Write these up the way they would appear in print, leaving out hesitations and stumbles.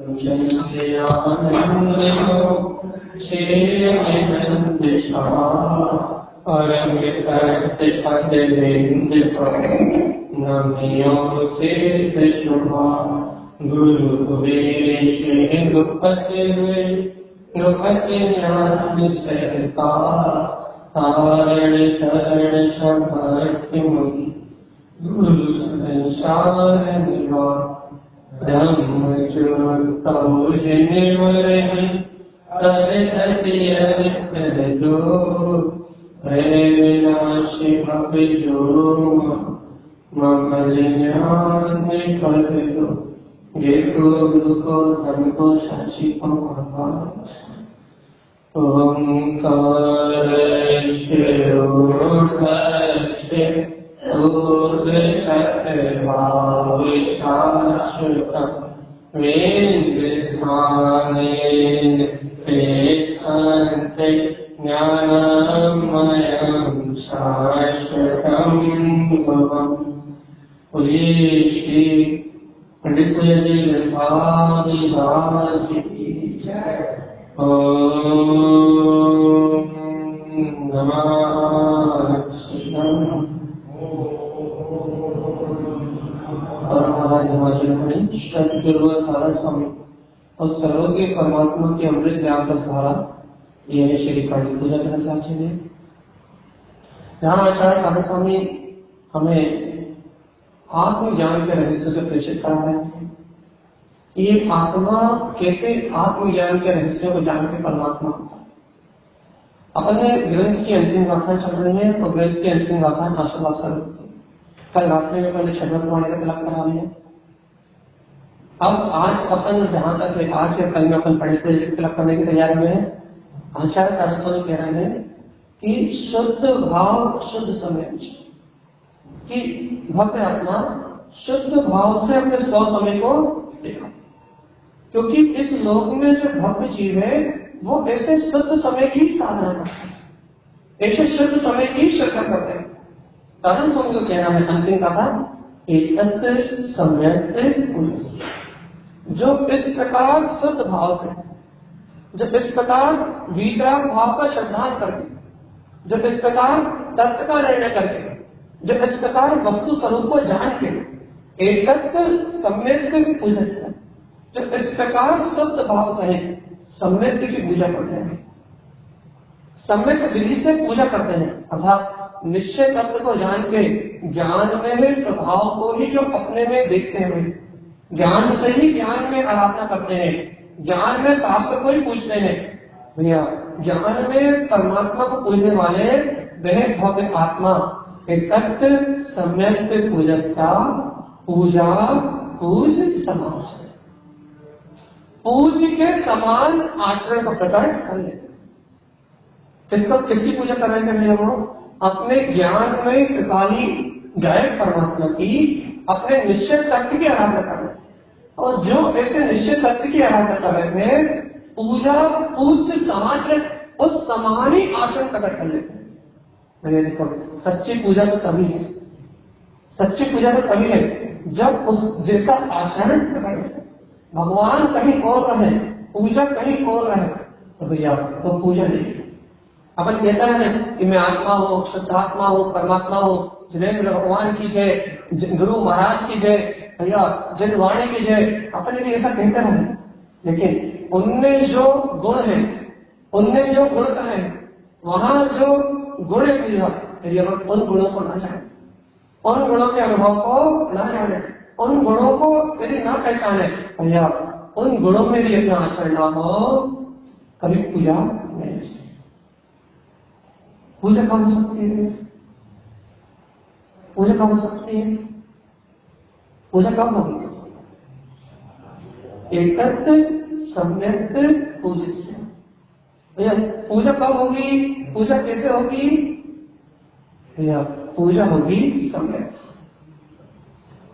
गुरु वेश गुपति ज्ञान सहता तारण तरण समर्थि गुरु संसार निवा ब्रह्म चोज निवर कर जो विनाशी भव जो ममल ज्ञान कर दो ये गुरु को धन को साक्षी को ओंकार सत्यभाव शाश्वत वेद स्थानेन तिष्ठन्ति ज्ञानमयं शाश्वतं भवम्। श्री पंडित जी स्वामी की जय। ओम नमः शिवाय। और महाराज हिमाचल सारा स्वामी और सर्वज्ञ परमात्मा की अमृत ज्ञान का सहारा यह है श्री पंडित पूजा करना चाहते हैं। यहाँ आचार्य सारा स्वामी हमें आत्मज्ञान के रहस्य से प्रेषित कर रहे हैं। ये आत्मा कैसे आत्मज्ञान के रहस्य को जान के परमात्मा होता है। अपने ग्रंथ की अंतिम गाथा चल रही है तो ग्रंथ की अंतिम गाथा आशीर्वाद कल रात में पहले छठवां समाने का तिलक करा रहे हैं। अब आज अपन जहां तक आज या कल में अपन पंडित तिलक करने की तैयारी में है। आचार्य सारस्वती कह रहे हैं कि शुद्ध भाव शुद्ध समय कि भव्य आत्मा शुद्ध भाव से अपने स्व समय को देखा, क्योंकि इस लोक में जो भव्य जीव है वो ऐसे शुद्ध समय की साधना करते हैं, ऐसे शुद्ध समय की श्रद्धा करते हैं। कारण स्वामी को कहना है अंतिम का था एक सम्यक जो इस प्रकार शुद्ध भाव से, जब इस प्रकार वीतराग भाव का श्रद्धान करके, जब इस प्रकार तत्व का निर्णय करके, जब इस प्रकार वस्तु स्वरूप को जान के एकत्व सम्यक पूजा से, जब इस प्रकार शुद्ध भाव सहित सम्यक की पूजा करते हैं, सम्यक विधि से पूजा करते हैं, अर्थात निश्चय तत्व को जान के ज्ञान में है स्वभाव को ही जो अपने में देखते हैं, ज्ञान से ही ज्ञान में आराधना करते हैं, ज्ञान में शास्त्र को ही पूछते हैं। भैया ज्ञान में परमात्मा को पूजने वाले वह भव्य आत्मा एकत्र सम्यक पूजस्ता पूजा पूज समाज पूज के समान आचरण को प्रकट कर लेते। किसकी पूजा कर रहे हैं? वो अपने ज्ञान में त्रिकाली गायक परमात्मा की अपने निश्चित तत्व की आराधना कर रहे हैं। और जो ऐसे निश्चित तत्व की आराधना कर रहे हैं पूजा पूज समाचरण उस समान ही आचरण प्रकट कर लेते हैं। मैंने देखो सच्ची पूजा तो तभी है, सच्ची पूजा तो तभी है जब उस जैसा आचरण प्रकट। भगवान कहीं और रहे, पूजा कहीं और रहे तो भैया तो पूजा नहीं। अपन कहता है कि मैं आत्मा हूँ, शुद्धात्मा हूँ, परमात्मा हूँ, जिनेन्द्र भगवान की जय, गुरु महाराज की जय, भैया जनवाणी की जय, अपने भी ऐसा कहते हैं। लेकिन उनमें जो गुण है, उनमें जो गुण है, वहां जो गुण है भैया यदि उन गुणों को ना जाने, उन गुणों के अनुभव को ना जाने, उन गुणों को यदि ना पहचाने भैया उन गुणों में भी अपना आचरण ना हो, कभी पूजा नहीं। पूजा कब हो सकती है? पूजा कब हो सकती है? पूजा कब होगी? एकत्र सम्यक पूजा से। भैया पूजा कब होगी? पूजा कैसे होगी? भैया पूजा होगी सम्यक,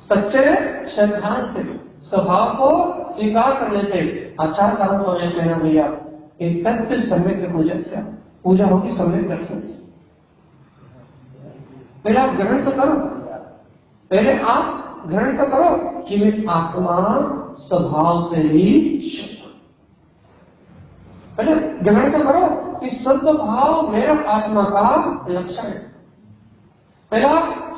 सच्चे श्रद्धा से, स्वभाव को स्वीकार करने से। आचार कारण समझ लेना भैया एकत्र सम्यक पूजा से पूजा होगी सम्यक दर्शन से। पहले आप ग्रहण तो करो, पहले आप ग्रहण तो करो कि मैं आत्मा स्वभाव से ही शुद्ध। पहले ग्रहण तो करो कि शुद्ध भाव मेरा आत्मा का लक्षण है। पहला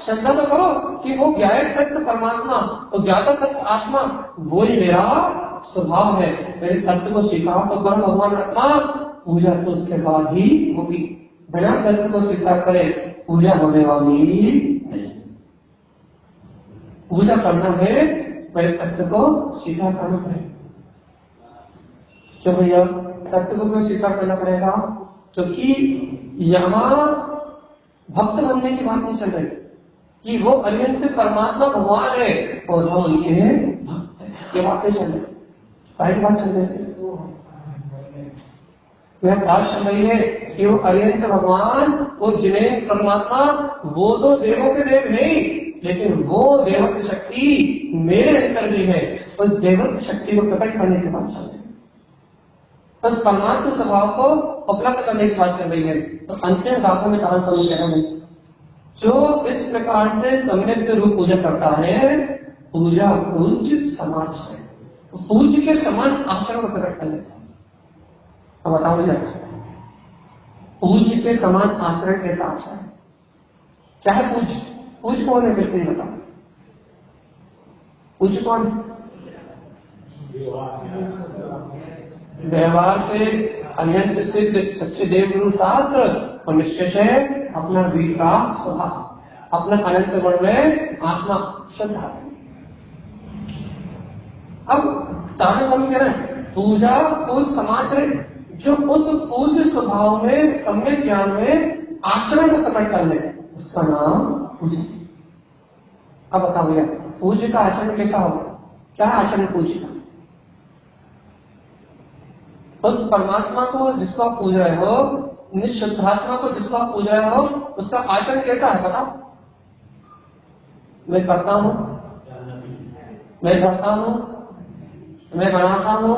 श्रद्धा तो करो कि वो ज्ञात तत्व परमात्मा और ज्ञाता तत्व आत्मा वो ही मेरा स्वभाव है। मेरे तत्व को स्वीकार तो करो भगवान आत्मा, पूजा तो उसके बाद ही होगी। बिना तत्व को स्वीकार करे पूजा होने वाली नहीं। पूजा करना है मेरे तत्व को स्वीकार करना पड़ेगा। क्यों भैया तत्व को क्यों स्वीकार करना पड़ेगा? क्योंकि यहाँ भक्त बनने की बात नहीं चल रही कि वो अनंत परमात्मा भगवान है और हम उनके भक्त हैं, ये बातें चल रही। पहली बात चल रही है यह बात चल रही है कि वो अनंत भगवान, वो जिन्हें परमात्मा, वो तो देवों के देव नहीं, लेकिन वो देवत्व शक्ति मेरे अंदर भी है। उस देवत्व शक्ति को प्रकट करने की बात चल रही है। बस परमात्मा स्वभाव को उपलब्ध करने की बात चल रही है। तो अंतिम गाथों में कहा समझ कह रहा हूं, जो इस प्रकार से सम्यक रूप पूजा करता है, पूजा पूज्य समाज है। पूज्य के समान आचरण को प्रकट करने से। अब बताओ भैया, पूज्य के समान आचरण कैसा आचरण है? क्या है पूज्य? पूज्य कौन है? बिल्कुल बताओ, पूज्य कौन है? व्यवहार से अनंत सिद्ध सच्चे देव गुरु शास्त्र और निश्चय है अपना वीर का स्वभाव, अपना अनंत गुण में आत्मा श्रद्धा। अब ताने स्वामी कह रहे हैं पूजा पूज समाचरण, जो उस पूज्य स्वभाव में सम्यक ज्ञान में आचरण को प्रकट कर ले उसका नाम पूजा। अब बताओ भैया पूज्य का आचरण कैसा होगा? क्या आचरण पूज्य का? उस परमात्मा को जिसको आप पूज रहे हो, निःशुद्धात्मा को जिसको आप पूज रहे हो, उसका आचरण कैसा है बताओ? मैं करता हूं, मैं करता हूं, मैं बनाता हूं,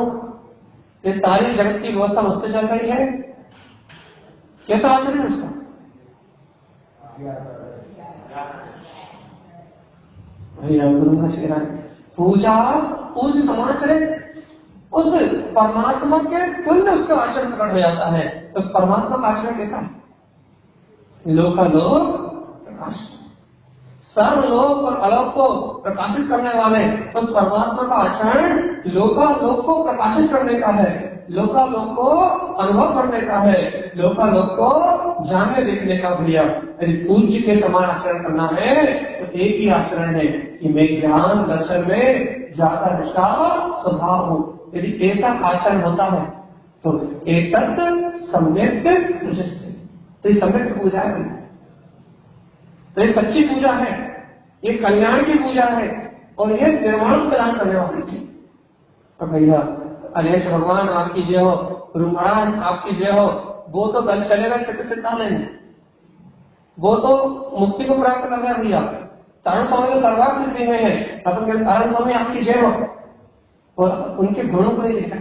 ये सारी जगत की व्यवस्था मुझसे चल रही है, कैसा आचरण है उसका? भैया गुरु का शिरा पूजा पूज समाचरण, उस परमात्मा के तुल्य उसका आचरण प्रकट हो जाता है। तो उस परमात्मा का आचरण कैसा है? लोकालोक प्रकाश, सर्वलोक और अलोक को प्रकाशित करने वाले उस परमात्मा का आचरण लोकालोक को प्रकाशित करने का है, लोकालोक को अनुभव करने का है, लोकालोक को जानने देखने का। भैया यदि पूज्य के समान आचरण करना है तो एक ही आचरण है कि मैं ज्ञान दर्शन में जाता निष्ठा स्वभाव हूं। यदि ऐसा आचरण होता है तो एक सम्यक पूजा, तो ये सम्यक पूजा है, तो ये सच्ची पूजा है, ये कल्याण की पूजा है और ये निर्माण प्रदान करने वाली थी। तो भैया अनेश भगवान आपकी जय हो, गुरु महाराज आपकी जय हो, वो तो गल चलेगा सिद्धांत नहीं, वो तो मुक्ति को प्राप्त कर रहा है। भैया तारण स्वामी तो सर्वार्थ सिद्धि में है, अपन तारण स्वामी आपकी जय हो, और उनके गुणों को नहीं देखा,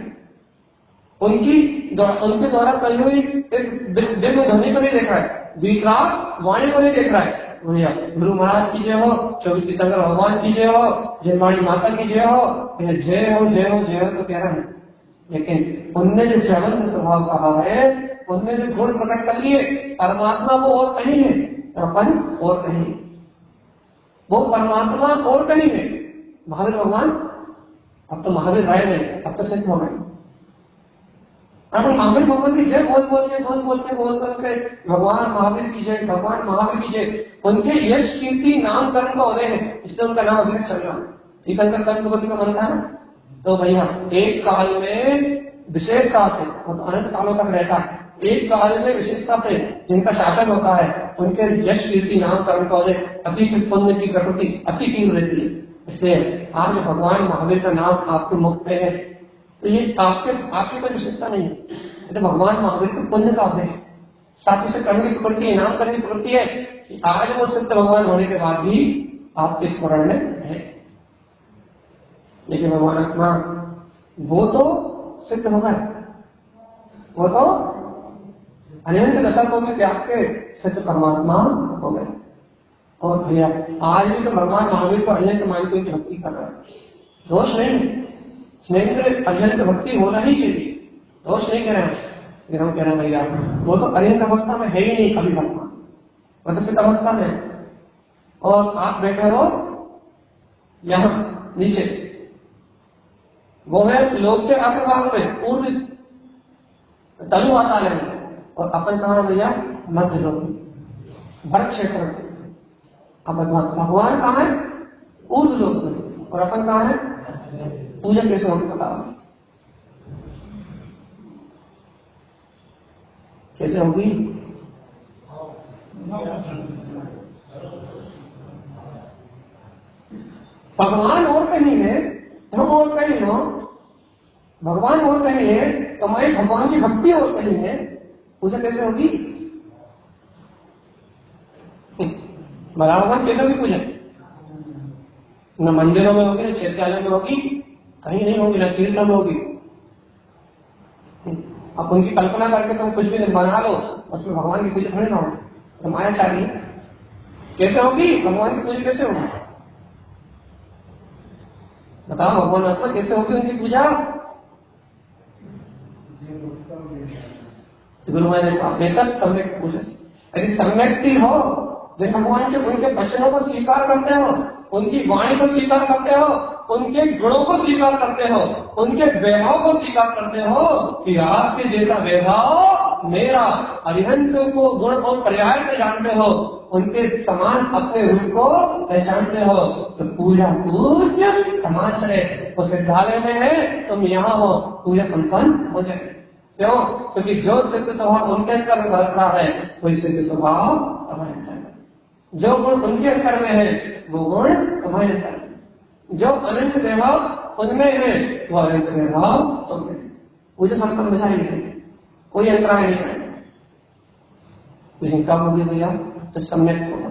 उनके द्वारा कही हुई इस दिव्य ध्वनि को नहीं देख रहा है, विकराल वाणी को नहीं देख रहा है। भैया गुरु महाराज की जय हो, 24 तीर्थंकर भगवान की जय हो, जयमाणी माता की जय हो, जय हो जय हो जय हो तो कह रहा है। लेकिन उनने जो जयवंत स्वभाव कहा है, उनने जो गुण प्रकट कर लिए, परमात्मा वो और कहीं है, अपन और कहीं, वो परमात्मा और कहीं है। महावीर भगवान अब तो महावीर रहे नहीं, अब तो सिद्ध हो गए। अब महावीर भगवान की जय बोल बोल के भगवान महावीर की जय, भगवान महावीर की जय, उनके यश कीर्ति नाम कर्म का उदय है, इसलिए उनका नाम अभी चल रहा है। तीर्थंकर संस्कृति का मन था ना, तो भैया एक काल में विशेषता से, अनंत कालों तक रहता है, एक काल में विशेषता से जिनका शासन होता है, उनके यश कीर्ति नाम कर्म का उदय अति पुण्य की प्रकृति अति तीव्र रहती है। इसलिए आज भगवान महावीर का नाम आपके मुख पे है, तो ये आपकी कोई विशेषता नहीं है, तो भगवान महावीर को पुण्य का उदय है, साथ ही से कर्म की प्रवृत्ति, इनाम करने की प्रवृत्ति है कि आज वो सिद्ध भगवान होने के बाद भी आपके स्मरण में है। लेकिन भगवान आत्मा वो तो सिद्ध हो गए, वो तो अनंत दशकों में त्याग के सिद्ध परमात्मा हो गए। और भैया आज भी तो भगवान महावीर को अनंत मान के भक्ति कर रहा है, दोष नहीं, स्नेह अरिहंत भक्ति होना ही चाहिए, दोष नहीं कह रहे हैं, लेकिन हम कह रहे हैं भैया वो तो अरिहंत अवस्था में है ही नहीं कभी भगवान, वो तो सिद्ध अवस्था में, और आप बैठे हो यहां नीचे, वो है लोक के अग्रभाग में पूर्व तनु आता है, और अपन कहा भैया मध्य लोक भरत क्षेत्र में। अब भगवान कहाँ है? ऊर्ध्व लोक में, और अपन कहाँ है? पूजा कैसे होगी बताओ, कैसे होगी? भगवान और कहीं है, हम और कहीं हो, भगवान और कहीं है, तुम्हारी भगवान की भक्ति और कहीं है, पूजा कैसे होगी? भगवान कैसे होगी पूजा? न मंदिरों में होगी, न चैत्यालय में होगी, कहीं नहीं होगी, न कीर्तन में होगी। अब उनकी कल्पना करके तुम कुछ भी बना लो, उसमें भगवान की पूजा थोड़ी ना हो, तो माया चाहिए। कैसे होगी भगवान की पूजा? कैसे होगी बताओ? भगवान आत्मा कैसे होगी उनकी पूजा? गुरु महाराज सम्यक पूजा, यदि सम्यक हो, जो भगवान के उनके वचनों को स्वीकार करते हो, उनकी वाणी को स्वीकार करते हो, उनके गुणों को स्वीकार करते हो, उनके वैभव को स्वीकार करते हो कि आपके जैसा वैभव मेरा, अरिहंत को गुण और पर्याय से जानते हो, उनके समान अपने रूप को पहचानते हो, तो पूजा पूज्य समाश्रय वो सिद्धालय में है, तुम यहाँ हो, पूजा संपन्न हो जाए। क्यों? क्योंकि जो सिद्ध स्वभाव उनके अंतर में बरतता है वही सिद्ध स्वभाव हमारे अंदर है, जो गुण उनके अंतर में है वो गुण हमारे अंदर है, जो अनंत वैभव उनमें है वो अनंत वैभव तुम में। पूजा संपन्न हो जाएगी, कोई अंतराय नहीं करेगा। लेकिन कब होगी भैया? जब सम्यक होगा।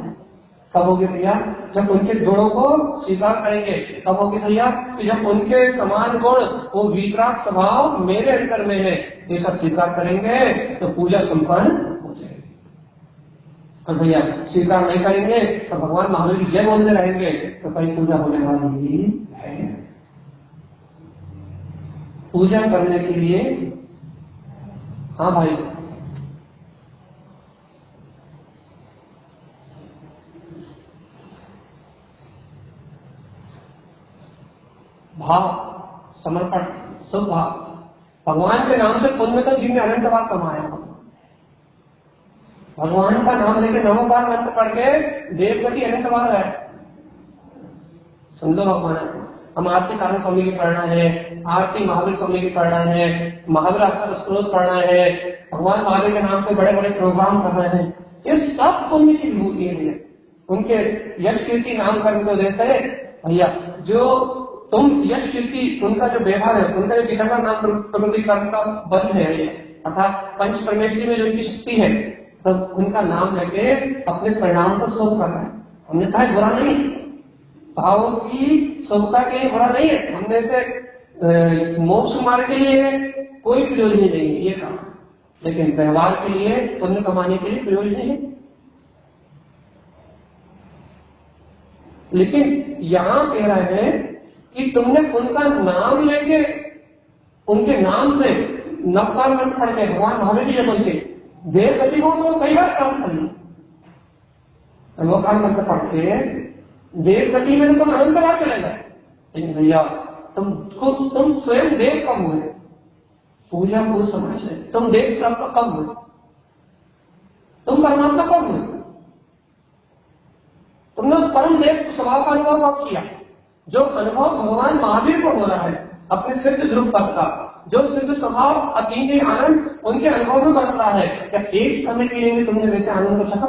कब होगी भैया? जब उनके गुणों को स्वीकार करेंगे। कब होगी भैया? कि जब उनके समान गुण, वो वितराग स्वभाव मेरे अंतर में है, ऐसा स्वीकार करेंगे तो पूजा संपन्न हो जाएगी। और भैया स्वीकार नहीं करेंगे तो भगवान महावीर की जय बोलते रहेंगे तो कहीं पूजा होने वाली है। पूजा करने के लिए, हाँ भाई, भाव, समर्पण, शुभ भाव, भगवान के नाम से पुण्य तो जिनने अनंत बार कमाया, भगवान का नाम लेके 9 बार मंत्र पढ़ के देवगति अनंत बार है। सुन लो भगवान, हम आरती कारण स्वामी की पढ़ना है, आरती महावीर स्वामी की पढ़ना है, महावीर आस्था स्त्रोत पढ़ना है, भगवान महावीर के नाम से बड़े बड़े प्रोग्राम करना है, ये सब पुण्य की विभूति है। उनके यश कीर्ति नामकरण को जैसे भैया जो तुम यश कीर्ति, उनका जो व्यवहार है, उनका जो पिता का नाम प्रगतिकरण का बल है, अर्थात पंच परमेश्वरी में जो उनकी शक्ति है, तो उनका नाम लेके अपने परिणाम को शुभ करना है। हमने कहा बुरा नहीं, भावों की शुभता के लिए बुरा नहीं है, हमने से मोक्ष मार्ग के लिए कोई प्रयोजन नहीं है ये काम, लेकिन व्यवहार के लिए, पुण्य कमाने के लिए प्रयोजन है। लेकिन यहाँ कह रहे हैं कि तुमने उनका नाम लेके, उनके नाम से 9 बार मंत्र पढ़ के, भगवान महावीर जी बोलते देव गति को तो कई बार प्राप्त कर ली, 9 बार मंत्र पढ़ के देव गति में तो तुम अनंत बार चले गए। लेकिन भैया तुम स्वयं देव कब हुए? पूजा को समझ रहे, तुम देव सब कब हुए? तुम परमात्मा कब हुए? तुमने उस परम देव स्वभाव का अनुभव कब किया? जो अनुभव भगवान महावीर को हो रहा है अपने सिद्ध ध्रुव पद का, जो सिद्ध स्वभाव अतीत आनंद उनके अनुभव में बढ़ता है, क्या एक समय के लिए भी तुमने वैसे आनंद को सका?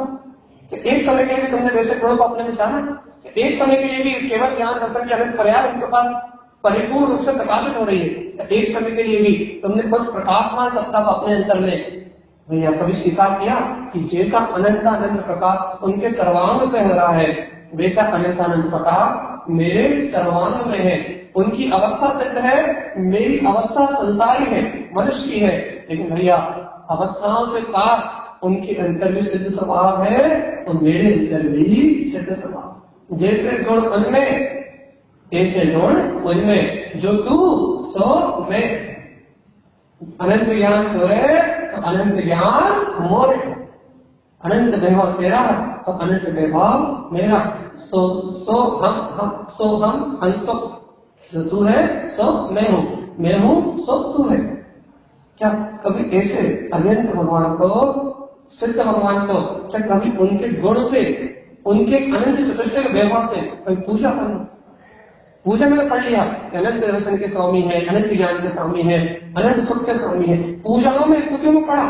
क्या एक समय के लिए भी तुमने वैसे गुणों को अपने में जाना? एक समय के लिए भी केवल ज्ञान दर्शन के अनंत पर्याय उनके पास परिपूर्ण रूप से प्रकाशित हो रही है? एक समय के लिए भी तुमने कुछ प्रकाशमान सत्ता को अपने अंतर में भैया कभी स्वीकार किया कि जैसा अनंतानंद प्रकाश उनके सर्वांग से हो रहा है, वैसा अनंतानंद प्रकाश मेरे सर्वांग में है। उनकी अवस्था सिद्ध है, मेरी अवस्था संसारी है, मनुष्य की है, लेकिन भैया अवस्थाओं से पार उनके अंतर भी सिद्ध स्वभाव है और मेरे अंदर भी सिद्ध स्वभाव। जैसे गुण उनमें, ऐसे गुण उनमें, जो तू सो मैं। अनंत ज्ञान तोरे तो अनंत ज्ञान मोरे। अनंत वैभव तेरा तो अनंत वैभव मेरा। सो हम अंसो। जो तू है सो मैं हूँ सो तू है। क्या कभी ऐसे अनंत भगवान को, सिद्ध भगवान को, क्या कभी उनके गुण से, उनके अनंत चतुष्टय वैभव से कभी पूजा करना? पूजा में तो पढ़ लिया अनंत दर्शन के स्वामी है, अनंत ज्ञान के स्वामी है, अनंत सुख के स्वामी है, पूजाओं में स्तुतियों में पढ़ा।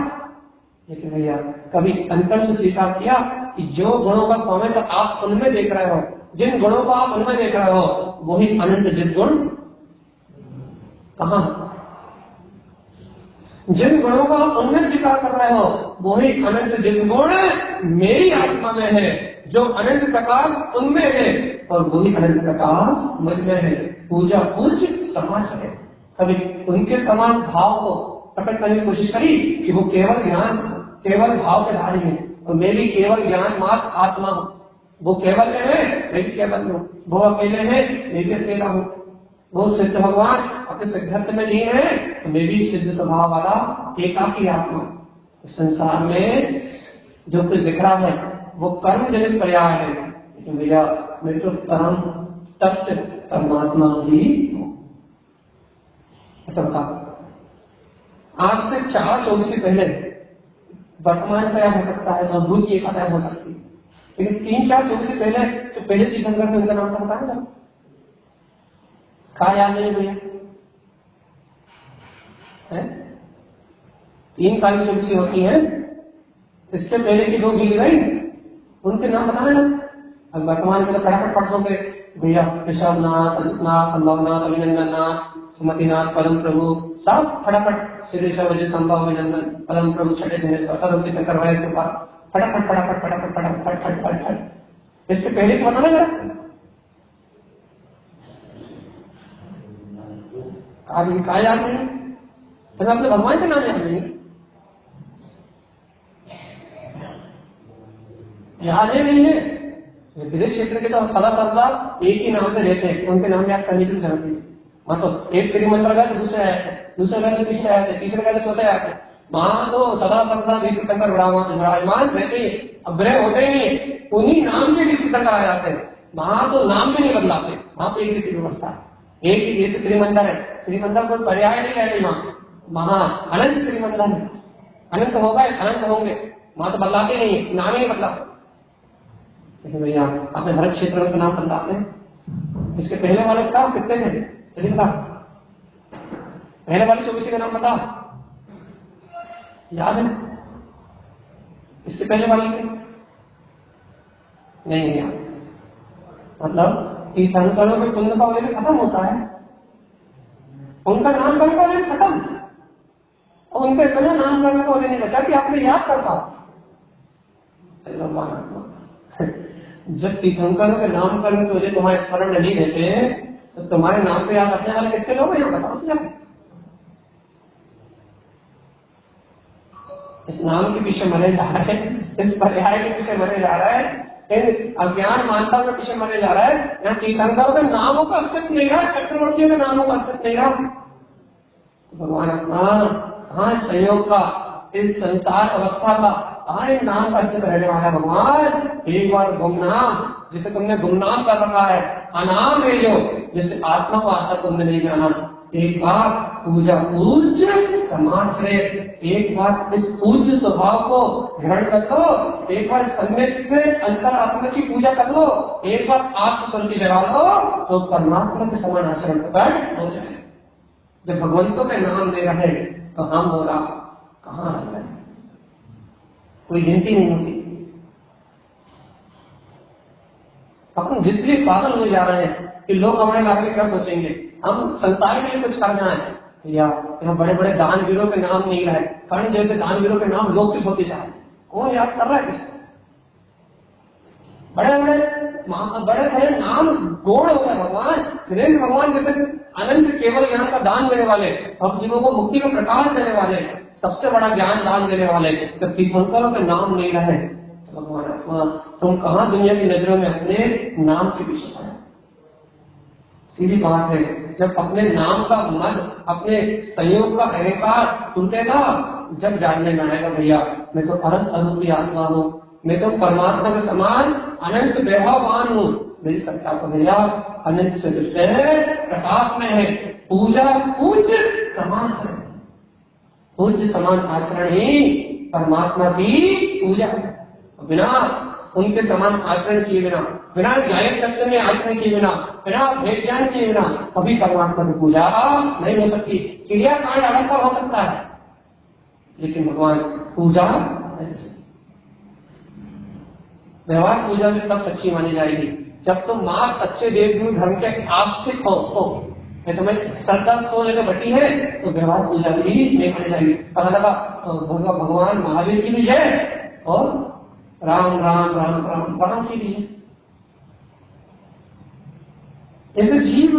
लेकिन भैया कभी अंतर से स्वीकार किया कि जो गुणों का स्वामी तो आप उनमें देख रहे हो, जिन गुणों को आप उनमें देख रहे हो, वही अनंत जिन गुण कहाँ? जिन गुणों को आप उनमें स्वीकार कर रहे हो, वही अनंत जिन गुण मेरी आत्मा में है, जो अनंत प्रकाश उनमें है और वही अनंत प्रकाश मुझ में है। पूजा पूज्य समाज है। कभी उनके समान भाव को प्रकट करने की कोशिश करी कि वो केवल ज्ञान, केवल भाव के धारी है, और मैं भी केवल ज्ञान मात्र आत्मा हूँ। वो केवल है, मैं भी केवल हूँ। वो अकेले है, मैं भी अकेला हूँ। वो सिद्ध भगवान अपने सिद्धार्थ में नहीं है, तो मैं भी सिद्ध स्वभाव वाला एकाकी आत्मा। संसार में जो कुछ दिख रहा है वो कर्म जनित पर्याय है, लेकिन भैया मैं तो परम तत्व परमात्मा ही हूँ। अच्छा बता, आज से 4-24 पहले वर्तमान तय हो सकता है और भूत की तय हो सकती है, लेकिन 3-4-24 पहले तो पहले तीर्थंकर में उनका नाम तो बताया ना, कहा याद नहीं भैया? 3 काली चौकसी होती है, इसके पहले की 2 भील गई, उनके नाम बताने ना। अब वर्तमान में तो फटाफट पढ़ दोगे भैया, ऋषभनाथ, अजितनाथ, संभवनाथ, अभिनंदननाथ, सुमतिनाथ, परम प्रभु, सब फटाफट श्री ऋषभ संभव अभिनंदन परम प्रभु छठे दिन सर्वतीर्थंकर वय से फटाफट फटाफट फटाफट फटाफट फट फट फट। इसके पहले की बताना जरा, कहा याद नहीं? तो अपने भगवान के नाम याद नहीं, याद ही नहीं है। विदेश क्षेत्र के तो सदा सर्वदा एक ही नाम से रहते हैं, उनके नाम याद करने की जरूरत नहीं। मतलब एक श्री मंदिर गए तो दूसरे आए थे, दूसरे गए तो तीसरे आए थे, तीसरे गए तो चौथे आए थे। वहां तो सदा सर्वदा तीर्थंकर विराजमान रहते ही, अब ग्रह होते ही उन्हीं नाम के भी तीर्थंकर आ जाते हैं। वहां तो नाम भी नहीं बदलाते, वहां तो एक ही व्यवस्था है, एक ही जैसे श्रीमंदिर है। श्रीमंदिर कोई पर्याय नहीं है, वहां अनंत श्रीमंदिर है, अनंत होगा अनंत होंगे, वहां तो बदलाते नहीं, नाम ही नहीं बदलाते। भैया अपने भरत क्षेत्र में तो नाम बदलाते हैं। इसके पहले वाले बताओ कितने थे? चलिए बता, पहले वाले 24 का नाम बता, याद है? इसके पहले वाले के नहीं याद। मतलब तीर्थंकरों के पुण्य का उल्लेख खत्म होता है, उनका नामकरण का उल्लेख खत्म, और उनका इतना नामकरण का उल्लेख नहीं बचा कि आपने याद कर पाओ। जब तीर्थंकरों के नामकरण के वजह तुम्हारे स्मरण में नहीं रहते, तो तुम्हारे नाम पे याद रखने वाले कितने लोग हैं? बताओ तुम। इस नाम के पीछे मरे जा रहा है, इस पर्याय के पीछे मरे जा रहा है, इन अज्ञान मानता के पीछे मरे जा रहा है। यहाँ तीर्थंकरों के नामों का अस्तित्व नहीं रहा, चक्रवर्तियों के नामों का अस्तित्व नहीं रहा। भगवान आत्मा कहाँ संयोग का, इस संसार अवस्था का कहाँ एक नाम का अस्तित्व रहने वाला? भगवान एक बार गुमनाम, जिसे तुमने गुमनाम कर रखा है, अनाम है जो, जिसे आत्मा को आज तक तुमने नहीं जाना, एक बार पूजा पूज्य समाज से, एक बार इस पूज्य स्वभाव को ग्रहण कर लो, एक बार सम्यक से अंतर आत्मा की पूजा कर लो, एक बार आत्मस्वरूप जगा लो, तो परमात्मा के समान आचरण प्रकट हो जाए। जब भगवंतों के नाम दे रहे तो हम हो रहा कहाँ आ रहे, कोई गिनती नहीं होती। अपन जिसलिए पागल हो जा रहे हैं कि लोग हमारे बारे में क्या सोचेंगे, हम संसार के लिए कुछ करना है या यहाँ बड़े बड़े दानवीरों के नाम नहीं रहे, कर्ण जैसे दानवीरों के नाम लोग होते जा रहे, कौन याद कर रहा है किसको? बड़े बड़े नाम गोड़ हो गए भगवान, सुरेंद्र भगवान जैसे अनंत केवल ज्ञान का दान देने वाले, अब जीवों को मुक्ति का प्रकाश देने वाले, सबसे बड़ा ज्ञान दान देने वाले, जब तीर्थंकरों के नाम नहीं रहे, भगवान आत्मा तुम कहाँ दुनिया की नजरों में अपने नाम के पीछे पड़े? सीधी बात है, जब अपने नाम का मद, अपने संयोग का अहंकार टूटेगा, जब जानने में आएगा भैया मैं तो अरस अरूप की आत्मा हूँ, मैं तो परमात्मा के समान अनंत वैभववान हूँ, मेरी सत्ता तो भैया अनंत से दुष्ट है, प्रकाश में है। पूजा पूज्य समान आचरण, पूज्य समान आचरण ही परमात्मा की पूजा है। बिना उनके समान आचरण किए बिना, बिना न्याय सत्य में आचरण किए बिना, बिना भेद ज्ञान किए बिना कभी परमात्मा की पूजा नहीं हो सकती। क्रियाकांड अलग का हो सकता है, लेकिन भगवान पूजा नहीं हो सकती। व्यवहार पूजा में तब सच्ची मानी जाएगी जब तुम मां सच्चे देवगुरु धर्म के आस्तिक हो। तो तुम्हें श्रद्धा सोच अगर बटी है तो व्यवहार पूजा भी नहीं मानी जाएगी। पता लगा भगवान महावीर की भी जय और राम राम राम राम राम की भी है। ऐसे जीव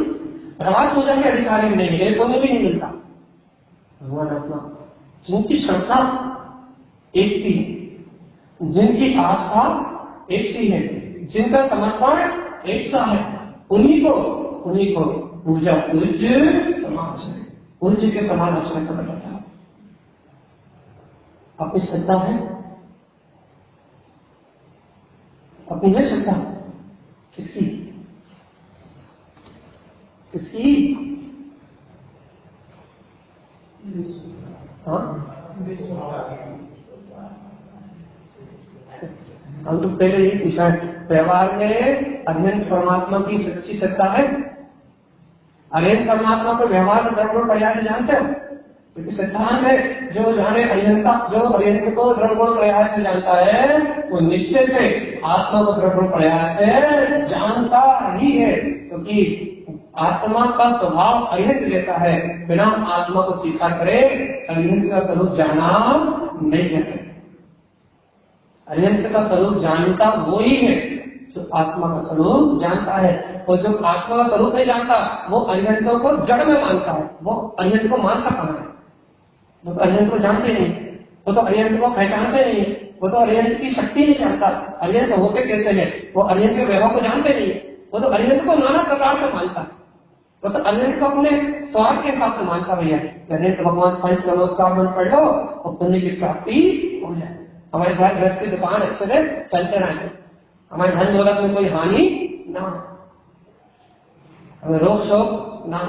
व्यवहार पूजा के अधिकारी में नहीं है, कोई भी नहीं मिलता। भगवान अपना जिनकी श्रद्धा एक सी है, जिनकी आस्था एक सी है, जिनका समर्पण एक सा है, उन्हीं को पूजा पूज्य समान है, पूज्य के समान आचरण करना पड़ता है। अपनी श्रद्धा है, अपनी है श्रद्धा किसकी किसकी? हाँ हम तो पहले यही पूछा, व्यवहार में अनंत परमात्मा की सच्ची सत्ता है। अनंत परमात्मा को व्यवहार से द्रव्य प्रयास जानते हो, क्योंकि सिद्धांत है जो जाने अनंता, जो अनंत को द्रव्य प्रयास से जानता है वो निश्चित है आत्मा को द्रव्य प्रयास से जानता ही है, क्योंकि आत्मा का स्वभाव अनंत रहता है। बिना आत्मा को स्वीकार करे अनंत का स्वरूप जाना नहीं जा सकता। अनंत का स्वरूप जानता वो ही है जो आत्मा का स्वरूप जानता है, और जो आत्मा का स्वरूप नहीं जानता वो अनंतों को जड़ में मानता है। वो अनंत को मानता कहाँ है? वो तो अनंत को जानते नहीं, वो तो अनंत को पहचानते नहीं, वो तो अनंत की शक्ति नहीं जानता। अनंत होते कैसे है? वो अनंत के वैभव को जानते नहीं, वो तो अनंत को नाना प्रकार से मानता है। वो तो अनंत को अपने स्वार्थ के हिसाब से मानता भैया। अनंत भगवान पंच नमस्कार मंत्र पढ़ लो और पुण्य की प्राप्ति हो जाए। हमारे घर गृहस्थ की दुकान अच्छे से चलते रहे, हमारे धन दौलत में कोई हानि ना, हमें रोक शोक ना।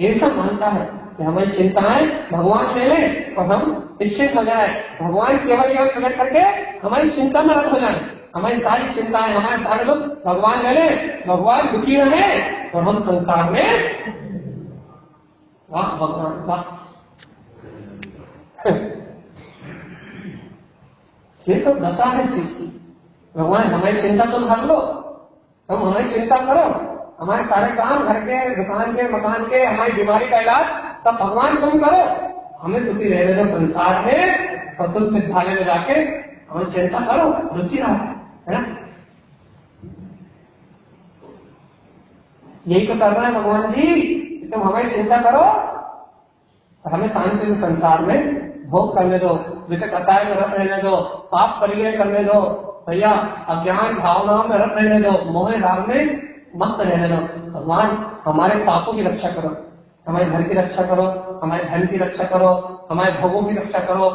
ऐसा मानता है कि हमारी चिंताएं भगवान ले ले और हम निश्चित हो जाए। भगवान केवल यह प्रकट करके हमारी चिंता में रख हो जाए। हमारी सारी चिंताएं, हमारे सारे लोग भगवान ले ले, भगवान दुखी रहे और हम संसार में वाह भगवान वाह। ये तो दशा है चीज की। भगवान हमारी चिंता तो कर लो, तुम हमारी चिंता करो, हमारे सारे काम घर के, दुकान के, मकान के, हमारी बीमारी का इलाज सब भगवान तुम करो, हमें सुखी रहने दो संसार में, और तुम सिद्धालय में जाके हमारी चिंता करो, रुचि रहा है ना। यही तो कर रहा है भगवान जी, तुम हमारी चिंता करो और हमें शांति से संसार में भोग करने दो, विषय कसाय में रख रहने दो, पाप परिग्रह करने दो भैया, अज्ञान भावनाओं में रख रहने दो, मोह राग में मस्त रहने दो। भगवान हमारे पापों की रक्षा करो, हमारे घर की रक्षा करो, हमारे धन की रक्षा करो, हमारे भोगों की रक्षा करो,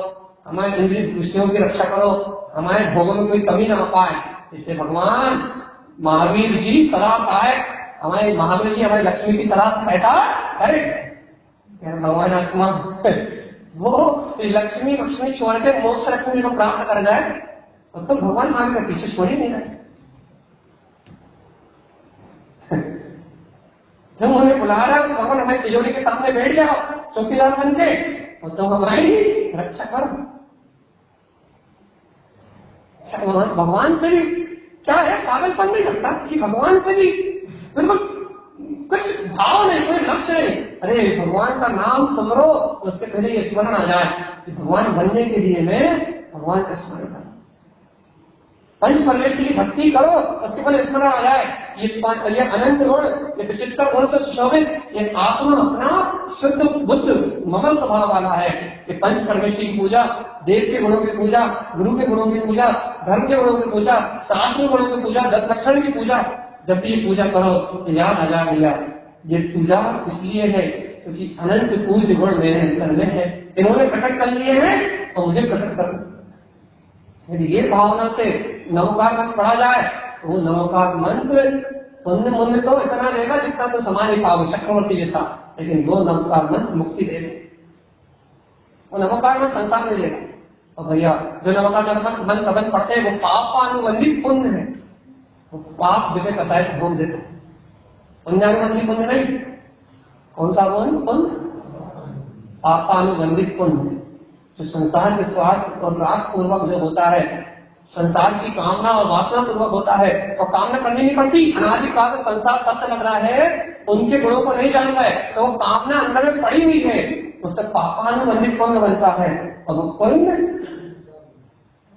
हमारे इंद्रिय विषयों की रक्षा करो, हमारे भोगों में कोई कमी ना पाए। इसलिए भगवान महावीर जी सदा सहायक, हमारे महावीर जी हमारी लक्ष्मी की सदा सहायता है। भगवान आत्मा वो लक्ष्मी छोड़ के मोक्ष लक्ष्मी को प्राप्त कर जाए तो भगवान मान के पीछे छोड़ ही नहीं रहे। जब उन्हें बुला रहा है भगवान हमारी तिजोरी के सामने बैठ जाओ चौकीदार बन के और तुम हमारी रक्षा करो। भगवान से भी क्या है, पागलपन नहीं लगता कि भगवान से भी बिल्कुल कुछ भाव नहीं, कोई लक्ष्य नहीं। अरे भगवान का नाम सुमरो, उसके पहले ये स्मरण आ जाए कि भगवान बनने के लिए मैं भगवान का स्मरण करूं, पंच परमेश्वर की भक्ति करो, उसके पहले स्मरण आ जाए ये अनंत गुण, ये विचित्र गुण से सुशोभित, ये आत्मा अपना शुद्ध बुद्ध मगन स्वभाव वाला है। ये पंच परमेश्वर की पूजा, देव के गुणों की पूजा, गुरु के गुणों की पूजा, धर्म के गुणों की पूजा, शास्त्र गुणों की पूजा, दस लक्षण की पूजा, जब भी ये पूजा करो तो याद आ जा भैया, ये पूजा इसलिए है क्योंकि अनंत पूज्य गुण मेरे अंतर में है, इन्होंने प्रकट कर लिए हैं तो मुझे प्रकट करना। यदि ये भावना से नमोकार मंत्र पढ़ा जाए तो वो नमोकार मंत्र पुण्य मुन्य तो इतना देगा जितना तो समान ही पाओगे चक्रवर्ती जैसा, लेकिन वो नमोकार मंत्र मुक्ति देगा, वो नमोकार मंत्र संसार में देगा। और भैया जो नमोकार मंत्र अपन पढ़ते हैं वो पापानुबंधित पुण्य है, वो पाप विषय कसाय भोग देते, पुण्यानुबंधित पुण्य नहीं। कौन सा पुण्य? पापानुबंधित पुण्य, जो संसार के स्वार्थ और राग पूर्वक जो होता है, संसार की कामना और वासना पूर्वक होता है, और कामना करनी नहीं पड़ती। अनादिकाल से संसार तब से लग रहा है, उनके गुणों को नहीं जानता है, तो वो कामना अंदर में पड़ी हुई है, उससे पापानुबंधित पुण्य बनता है। और वो पुण्य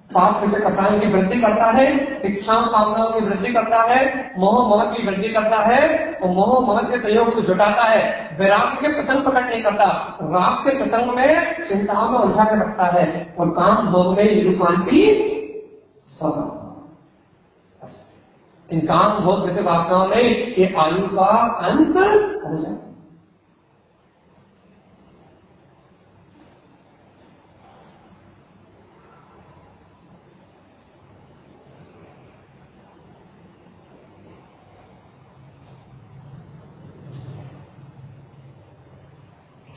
पाप से कसाय की वृद्धि करता है, इच्छाओं कामनाओं की वृद्धि करता है, मोह ममत की वृद्धि करता है, और मोह ममत के सहयोग को जुटाता है, विराग के प्रसंग प्रकट नहीं करता, राग के प्रसंग में चिंताओं में उलझा के रखता है, और काम भोग में निरूपांति स्वभाव। इन काम भोग जैसे वासनाओं में ये आयु का अंत हो जाए।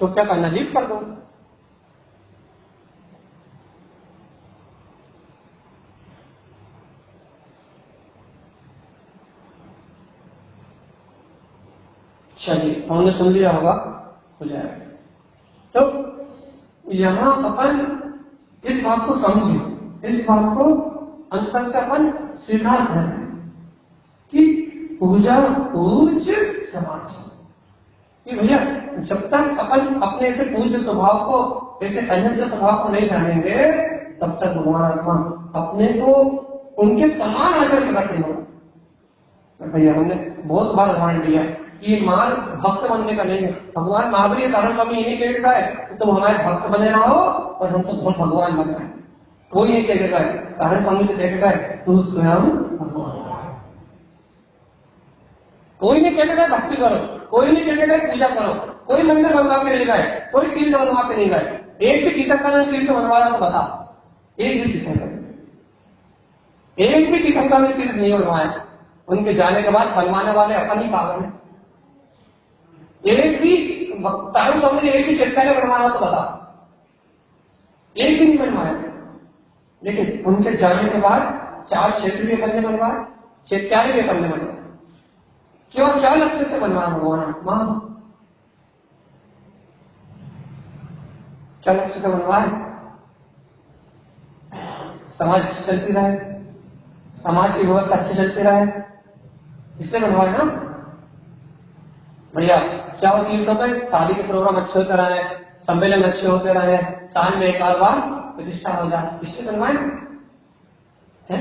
तो क्या करना, लीव कर दो। चलिए हमने सुन लिया होगा, हो जाएगा। तो यहां अपन इस बात को समझे, इस बात को अंतर से अपन सीधा करें कि पूजा पूज्य समाज कि भैया जब तक अपन अपने ऐसे पूज्य स्वभाव को, ऐसे अनंत स्वभाव को नहीं जानेंगे, तब तक भगवान आत्मा अपने को उनके समान आचरण करते हो। भैया हमने बहुत बार उदाहरण दिया कि मार्ग भक्त बनने का नहीं है। भगवान महावीर सारा स्वामी यही कह रहा है तुम हमारे भक्त बने रहो और हम तो बहुत भगवान बन रहे हैं। कोई नहीं कहेगा सारे स्वामी से कहेगा तू स्वयं भगवान, कोई नहीं कहेगा भक्ति करो, कोई नहीं कहेगा पूजा करो, कोई मंदिर बनवा के नहीं गए, कोई तीर्थ बनवा के नहीं गए। एक भी टीकाकरण तीर्थ बनवाया तो बता, एक भी टीकाकरण, एक भी टीकाकरण तीर्थ नहीं बनवाया। उनके जाने के बाद बनवाने वाले अपन ही पागल है। एक भी तारू स्वामी ने एक भी चैत्यालय बनवाया तो बता, एक भी नहीं बनवाया। लेकिन उनके जाने के बाद 4 क्षेत्र भी अपन ने बनवाए, चैत्यालय भी अपन ने बनवाए। क्यों? 4 लक्ष्य से बनवाया भगवान आत्मा, 4 लक्ष्य से बनवाए। समाज चलती रहे, समाज की व्यवस्था अच्छी चलती रहे, इससे बनवाए ना बढ़िया। क्या हो तीर्थों पर शादी के प्रोग्राम अच्छे होते रहे, सम्मेलन अच्छे होते रहे, साल में एक आध बार प्रतिष्ठा हो जाए, इससे बनवाए है।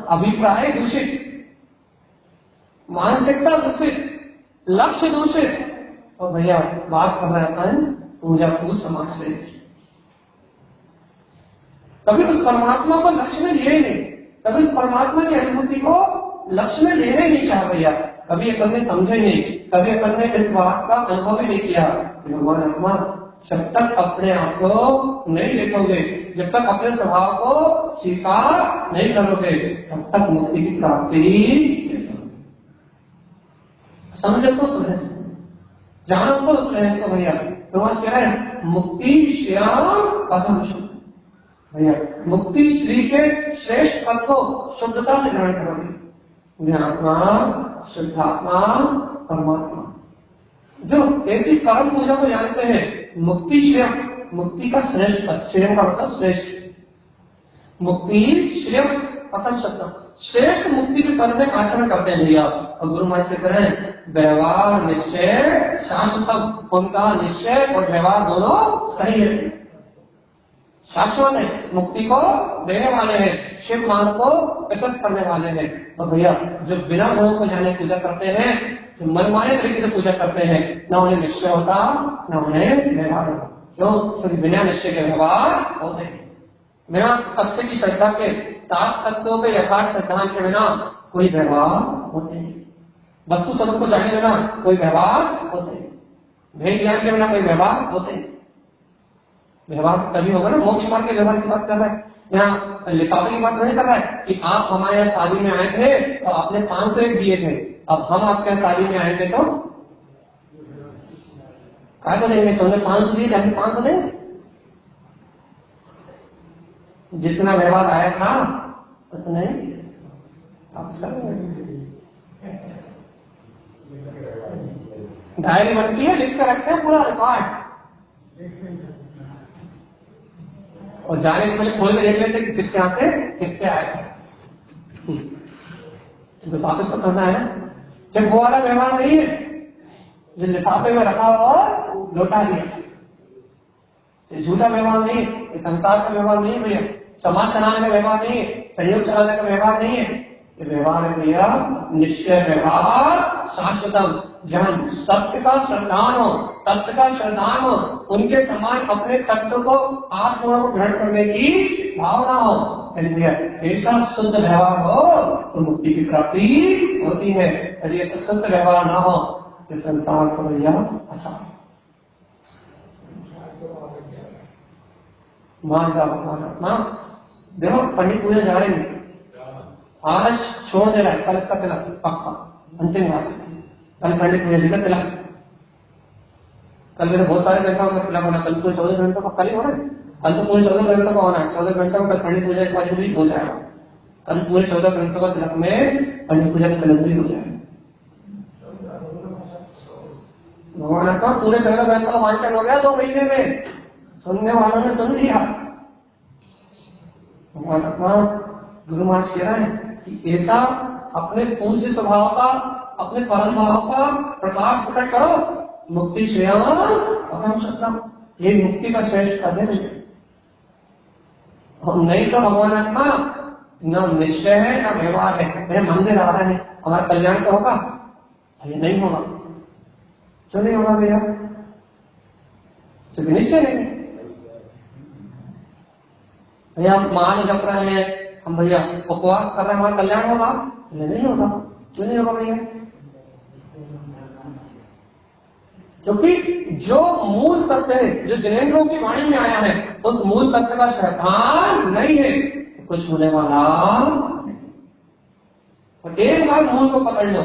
अभिप्राय दूषित, मानसिकता दूषित, लक्ष्य दूषित। और भैया बात कर रहे अपन पूजा पूज समाज से, कभी उस परमात्मा को लक्ष्य में लिए नहीं, कभी उस परमात्मा की अनुभूति को लक्ष्य में लेने नहीं चाह भैया, कभी अपन ने समझे नहीं, कभी अपन ने इस बात का अनुभव ही नहीं किया। भगवान आत्मा जब तक अपने आप को नहीं देखोगे, जब तक अपने स्वभाव को स्वीकार नहीं करोगे, तब तक मुक्ति की प्राप्ति समझो तो उस रहस्य, जानो तो उस रहस्य को भैया। भगवान कह रहे हैं मुक्ति श्याम पदम शुद्ध। भैया मुक्ति श्री के श्रेष्ठ पद को शुद्धता से ग्रहण करोगे। ज्ञानात्मा, शुद्धात्मा, परमात्मा, जो ऐसी परम पूजा को जानते हैं, मुक्ति श्रेय, मुक्ति का श्रेष्ठ पद, श्रेय का मतलब श्रेष्ठ, मुक्ति श्रेय पसम शब्द, श्रेष्ठ मुक्ति के पद में आचरण करते हैं भैया। और गुरु महाराज से करें व्यवहार निश्चय शाश्वत, उनका निश्चय और व्यवहार दोनों सही है, शाश्वत है, मुक्ति को देने वाले हैं, शिव मार्ग को प्रशस्त करने वाले हैं। और भैया जो बिना गुणों को जाने पूजा करते हैं, जो मनमाने तरीके से पूजा करते हैं, न उन्हें निश्चय होता न उन्हें व्यवहार होता। क्यों? क्योंकि बिना निश्चय के व्यवहार होते हैं, बिना सत्य की श्रद्धा के सात तत्वों के यथार्थ सिद्धांत के बिना कोई व्यवहार होते नहीं, वस्तु स्वरूप को जाने बिना कोई व्यवहार होते नहीं, भेद ज्ञान के बिना कोई व्यवहार होते नहीं। व्यवहार तभी होगा ना, मोक्ष मार्ग के व्यवहार की बात कर रहा है, यहाँ लिफाफे की बात नहीं कर रहा है कि आप हमारे यहाँ शादी में आए थे तो आपने 501 दिए थे, अब हम आपके यहाँ शादी में आएंगे तो क्या तो देंगे, तुमने 500 दिए थे, 500 दें। जितना व्यवहार आया था उसने डायरी बनती है, लिख कर रखते हैं पूरा रिकॉर्ड, और जाने के पहले खोल के देख लेते कि किसके यहाँ से किसके आए थे, तो वापस तो करना है। जब वो वाला व्यवहार नहीं है जो लिफाफे में रखा और लौटा दिया, ये झूठा व्यवहार नहीं है, ये संसार का व्यवहार नहीं है भैया, समाज चलाने का व्यवहार नहीं है, सहयोग चलाने का व्यवहार नहीं है, ये व्यवहार है भैया निश्चय व्यवहार शाश्वतम, जहां सत्य का श्रद्धान हो, तत्व का श्रद्धान हो, उनके समान अपने तत्व को आत्मा को ग्रहण करने की भावना हो, ऐसा शुद्ध व्यवहार हो तो मुक्ति की प्राप्ति होती है। यदि ऐसा शुद्ध व्यवहार ना हो तो संसार को भैया आसान मान जा भगवान आत्मा। देखो पंडित पूजा जा रहे हैं, आज छोड़ दे रहा है, कल इसका तिलक पक्का अंतिम राशि, कल पंडित पूजा जी का तिलक, कल मेरे बहुत सारे घंटों का तिलक होना, कल पूरे 14 घंटों का कल ही हो रहा है, कल तो पूरे 14 घंटों का होना है, 14 घंटों में कल पंडित पूजा एक बार भी हो जाएगा, कल पूरे 14 घंटों का तिलक में पंडित पूजा का तिलक भी हो जाएगा। भगवान आत्मा पूरे 14 घंटों का वांचन हो गया 2 महीने में, सुनने वालों ने सुन लिया। भगवान आत्मा गुरु महाराज कह रहा है कि ऐसा अपने पूज्य स्वभाव का, अपने परम भाव का प्रकाश प्रकट करो, मुक्ति श्रेयम अहम सत्यम, ये मुक्ति का श्रेष्ठ साधन है। नहीं तो भगवान आत्मा न निश्चय है न व्यवहार है, मेरे मंदिर आ रहे हैं हमारा कल्याण तो होगा, ये नहीं होगा। क्यों नहीं होगा भैया? क्योंकि निश्चय नहीं। भैया हम मान जप रहे हैं, हम भैया उपवास कर रहे हैं, हमारा कल्याण होगा? नहीं होगा। क्यों नहीं होगा भैया? क्योंकि जो मूल सत्य है, जो जिनेंद्रों की वाणी में आया है, उस मूल सत्य का श्रद्धान नहीं है, कुछ होने वाला। और एक बार मूल को पकड़ लो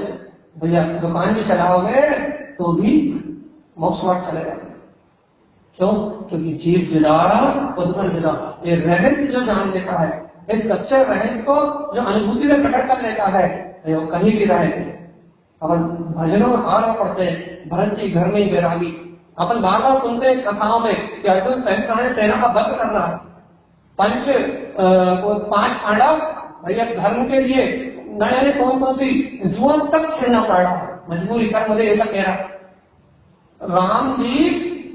भैया, दुकान भी चलाओगे तो भी मोक्ष मार्ग चलेगा। क्यों? क्योंकि जीव जुदा उद्भव जुदा, ये रहस्य जो जान लेता है, इस सच्चे रहस्य को जो अनुभूति से प्रकट कर लेता है, वो कहीं भी रहे। अपन भजनों में बार पढ़ते हैं, भरत जी घर में ही बैरागी, अपन बार बार सुनते हैं कथाओं में कि अर्जुन सेना का वध कर रहा है, 5 पांडव भैया धर्म के लिए नए कौन सी जुआ तक खेलना पड़ रहा है, मजबूरी कर मुझे ऐसा कह रहा। राम जी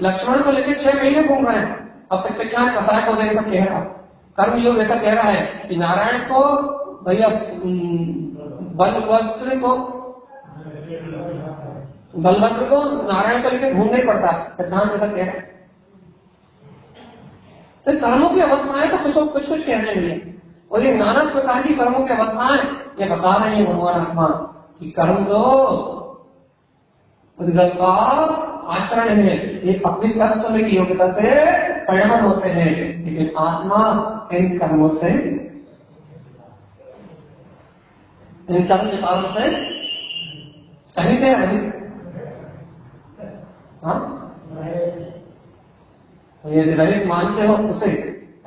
लक्ष्मण को लेकर 6 महीने घूम रहे हैं, अब तक क्या कसाय को ऐसा कह रहा, कर्म योग ऐसा कह रहा है कि नारायण को भैया बलभद्र को नारायण को लेकर घूमना ही पड़ता है, सिद्धांत ऐसा कह रहा है। तो कर्मों की अवस्थाएं तो कुछ कहने मिले, और ये नाना प्रकार की कर्मों की अवस्थाएं ये बता रहे हैं भगवान आत्मा कि कर्म तो उद्गत का आचरण है, ये अपनी कर्म में की योग्यता से परिणाम होते हैं, लेकिन आत्मा इन कर्मों से, इन कर्म विकारों से सहित है। हाँ, यदि रहित मानते हो उसे,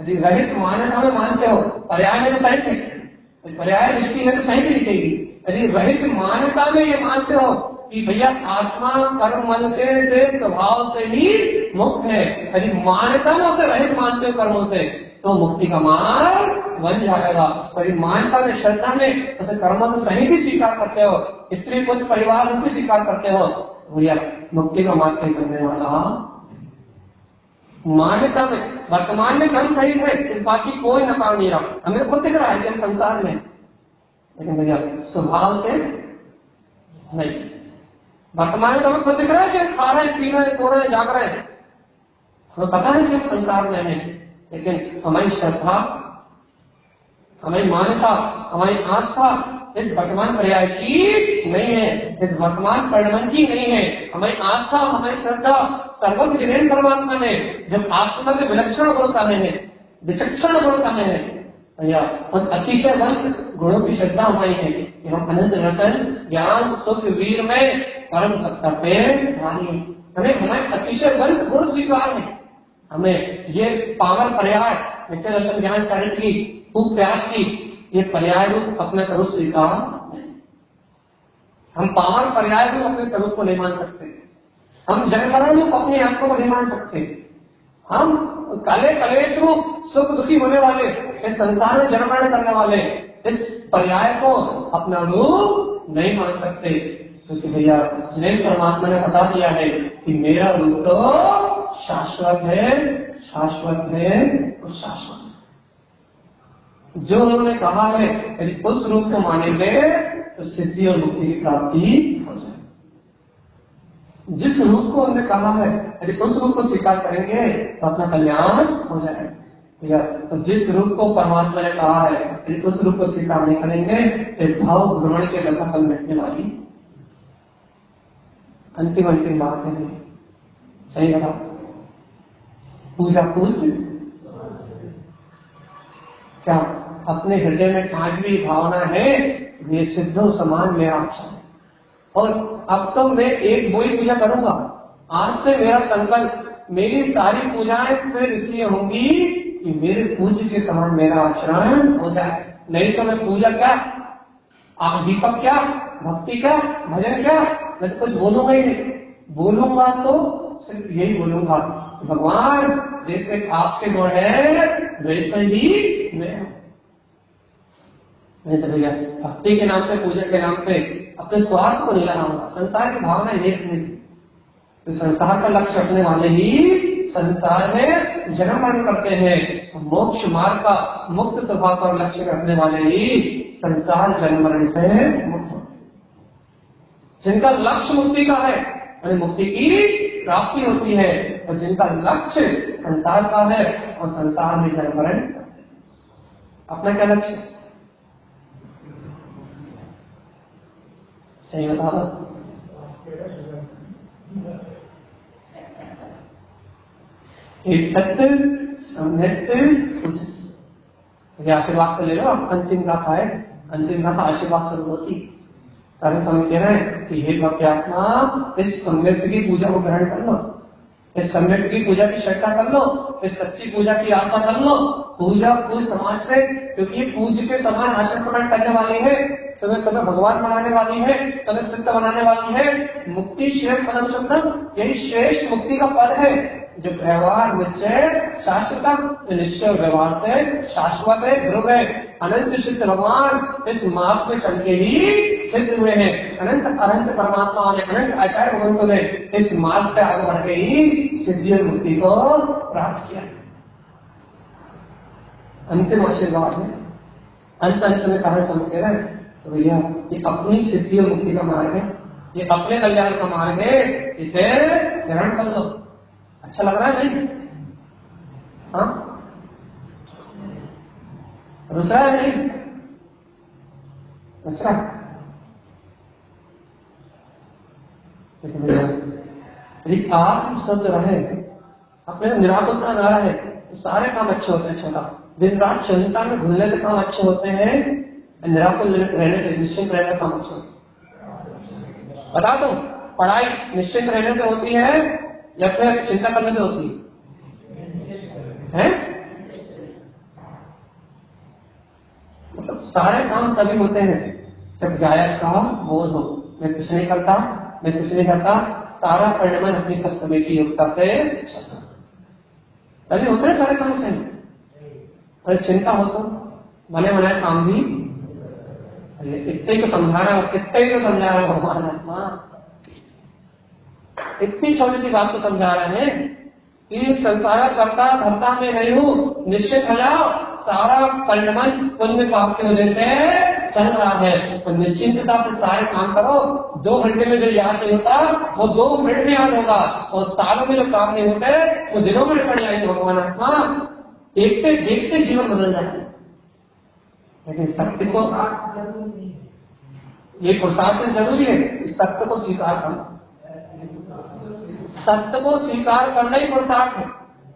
यदि रहित मान्यता में मानते हो, पर्याय में तो सहित है, पर्याय दृष्टि है तो सहित ही दिखेगी। यदि रहित मान्यता में ये मानते हो कि भैया आत्मा कर्म से स्वभाव से ही मुक्त है, यदि मान्यता में उसे रहित मानते हो कर्मों से, तो मुक्ति का मार्ग बन जाएगा। यदि मान्यता में, श्रद्धा में उसे कर्मों से सहित ही स्वीकार करते हो, स्त्री पुत्र परिवार रूप स्वीकार करते हो, भैया मुक्ति का मार्ग तय करने वाला। मान्यता में वर्तमान में कर्म सही है, इस बात की कोई नकार नहीं रहा, हमें खुद दिख रहा है कि संसार में, लेकिन भैया स्वभाव से नहीं। वर्तमान में तो हमें खुद दिख रहा है कि खा रहे हैं, पी रहे हैं, सो रहे हैं, जाग रहे हैं, हमें पता है कि हम संसार में हैं, लेकिन हमारी श्रद्धा हमारी मान्यता, हमारी आस्था इस वर्तमान पर्याय की नहीं है, इस वर्तमान परिणाम की नहीं है। हमारी आस्था, हमारी श्रद्धा सर्वज्ञ जिनेन्द्र परमात्मा ने जब आत्मा के विलक्षण गुण कहे हैं, विचक्षण गुण कहे हैं या अतिशय वंत गुणों की श्रद्धा हमारी है कि हम अनंत रसन ज्ञान सुख वीर में परम सत्ता पे हमें हमारे अतिशय वंत गुण स्वीकार है। हमें ये पावन पर्याय नित्य दर्शन ज्ञान चरित्र की खूब प्यास की ये पर्याय रूप अपने स्वरूप स्वीकार नहीं। हम पावन पर्याय रूप अपने स्वरूप को नहीं मान सकते, हम जनमरण रूप अपनी आत्मा को नहीं मान सकते, हम काले कलेश रूप सुख दुखी होने वाले इस संसार में जन्मरण करने वाले इस पर्याय को अपना रूप नहीं मान सकते, क्योंकि भैया जिनेन्द्र परमात्मा ने बता दिया है कि मेरा रूप तो शाश्वत है, शाश्वत है और शाश्वत है। जो उन्होंने कहा है यदि उस रूप को मानेंगे तो सिद्धि और मुक्ति की प्राप्ति हो जाए। जिस रूप को उन्होंने कहा है यदि उस रूप को स्वीकार करेंगे तो अपना कल्याण हो जाएगा। तो जिस रूप को परमात्मा ने कहा है यदि उस रूप को स्वीकार नहीं करेंगे तो भाव भ्रमण के दशा फल मिटने वाली अंतिम बात है। सही कहा, पूजा पूज्य क्या अपने हृदय में आज भी भावना है ये सिद्धो समान मेरा अच्छा है और अब तो मैं एक वही पूजा करूंगा। आज से मेरा संकल्प, मेरी सारी पूजाएं सिर्फ इसलिए होंगी कि मेरे पूज्य के समान मेरा आचरण हो जाए। नहीं तो मैं पूजा क्या, दीपक क्या, भक्ति क्या, भजन क्या, मैं तो कुछ बोलूंगा ही नहीं। बोलूंगा तो सिर्फ यही बोलूंगा भगवान जैसे आपके गुण है वैसे ही मैं। नहीं तो भैया भक्ति के नाम पे, पूजा के नाम पे अपने स्वार्थ को नहीं लगाऊंगा, संसार की भावना एक नहीं। तो संसार का लक्ष्य रखने वाले ही संसार में जन्म मरण करते हैं। मोक्ष मार्ग का मुक्त स्वभाव पर लक्ष्य रखने वाले ही संसार जन्म मरण से मुक्त होते हैं। जिनका लक्ष्य मुक्ति का है और मुक्ति की प्राप्ति होती है, और जिनका लक्ष्य संसार का है और संसार में जन्म मरण करते हैं। अपना क्या लक्ष्य? सही बता दो। एक सत्य सम्यक आशीर्वाद को ले लो। अंतिम गाथा है, अंतिम गाथा आशीर्वाद स्वरूप होती। सारे समय कह रहे हैं कि हे भक्त्यात्मा इस सम्यक की पूजा को ग्रहण कर लो, इस सम्यक की पूजा की श्रद्धा कर लो, इस सच्ची पूजा की आस्था कर लो। पूजा पूज समाज से, क्योंकि पूज्य के समान आचरण प्रकट करने वाली है, तुम्हें भगवान बनाने वाली है, तुम्हें सिद्ध बनाने वाली है। मुक्ति श्रेष्ठ पदम शुद्धम, यही श्रेष्ठ मुक्ति का पद है जो व्यवहार निश्चय शाश्वत, निश्चय व्यवहार से शाश्वत है, ध्रुव है। अनंत सिद्ध भगवान इस मार्ग में चल के ही सिद्ध हुए हैं। अनंत अनंत परमात्मा ने, अनंत आचार्य भगवंतों ने इस मार्ग पे आगे बढ़ के ही सिद्धि और मुक्ति को प्राप्त किया। अंतिम आशीर्वाद है, अंत में कहा समझ रहे हैं तो भैया ये अपनी सिद्धि और मुक्ति का मार्ग है, ये अपने कल्याण का मार्ग है, इसे ग्रहण कर लो। अच्छा लग रहा है नहीं? हाँ, रुच रहा है नहीं? अच्छा यदि आप शुद्ध रहे, अपने निराकुलता न रहे तो सारे काम अच्छे होते हैं। छोटा दिन रात चिंता में घुलने के काम अच्छे होते हैं, निराकुल रहने से, निश्चिंत रहने का काम अच्छा होता। बता दो, पढ़ाई निश्चिंत रहने से होती है या फिर चिंता करने से होती है? मतलब सारे काम तभी होते हैं जब गायक का बोध हो, मैं कुछ नहीं करता, मैं कुछ नहीं करता, सारा परिणाम अपनी समय की योग्यता से तभी होते हैं सारे काम से। और चिंता हो तो बने बनाए काम भी इतने को समझा रहा है, कितने को समझा रहा है भगवान आत्मा, इतनी छोटी सी बात को समझा रहे हैं कि संसार करता धरता में नहीं हूँ, निश्चित हो जाओ, सारा परिणाम पुण्य पाप की वजह से चल रहा है। तो निश्चिंतता से सारे काम करो। 2 घंटे में जो याद नहीं होता वो 2 मिनट में याद होगा, और सालों में जो काम नहीं होते वो दिनों में पड़ जाएंगे। भगवान आत्मा देखते देखते जीवन बदल जाता है। लेकिन सत्य को, ये पुरुषार्थ जरूरी है, इस सत्य को स्वीकार करना, सत्य को स्वीकार करना ही पुरुषार्थ है।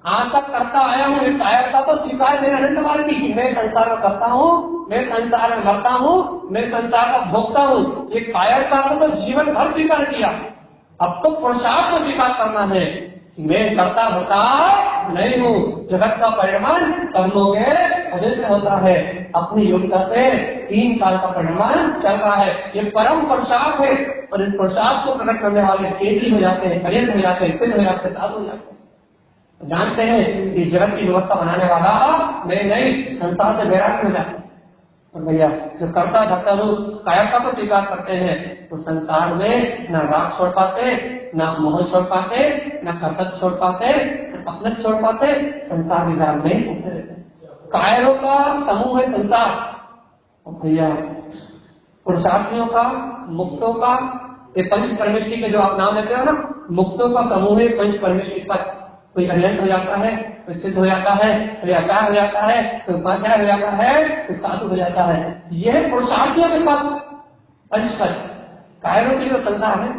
आज तक करता आया हूँ, कायरता तो स्वीकार मेरे अनंत वाल की, मैं संसार में करता हूँ, मैं संसार में मरता हूँ, मैं संसार का भोगता हूँ, ये कायरता को तो जीवन भर स्वीकार किया। अब तो पुरुषार्थ को स्वीकार करना है, मैं करता होता नहीं हूँ, जगत का परिणाम कर्मों के वजह से होता है, अपनी योग्यता से 3 काल का परिणाम चल रहा है, ये परम पुरुषार्थ है। और इस पुरुषार्थ को प्रकट करने वाले केती हो जाते हैं, पर्यंत हो जाते हैं, सिद्ध हो जाते हैं, साधु हो जाते हैं। जानते हैं कि जगत की व्यवस्था बनाने वाला मैं नहीं, संसार से वैराग्य हो जाते हैं। और भैया जो कर्ता धर्ता रूप कायरता को स्वीकार करते हैं तो संसार में न राग छोड़ पाते, न मोह छोड़ पाते, न कर्तव्य छोड़ पाते, न अपने छोड़ पाते, संसार विधान में घुसे रहते। कायरों का समूह है संसार। और भैया पुरुषार्थियों का, मुक्तों का, ये पंच परमेश्वरी के जो आप नाम लेते हो ना, मुक्तों का समूह है पंच परमेश्वरी पद। कोई अरिहंत हो जाता है, कोई सिद्ध हो जाता है, कोई आचार्य हो जाता है, कोई उपाध्याय हो जाता है, कोई साधु हो जाता है। यह पुरुषार्थियों के पास पंचपद। कायरों के लिए संसार है,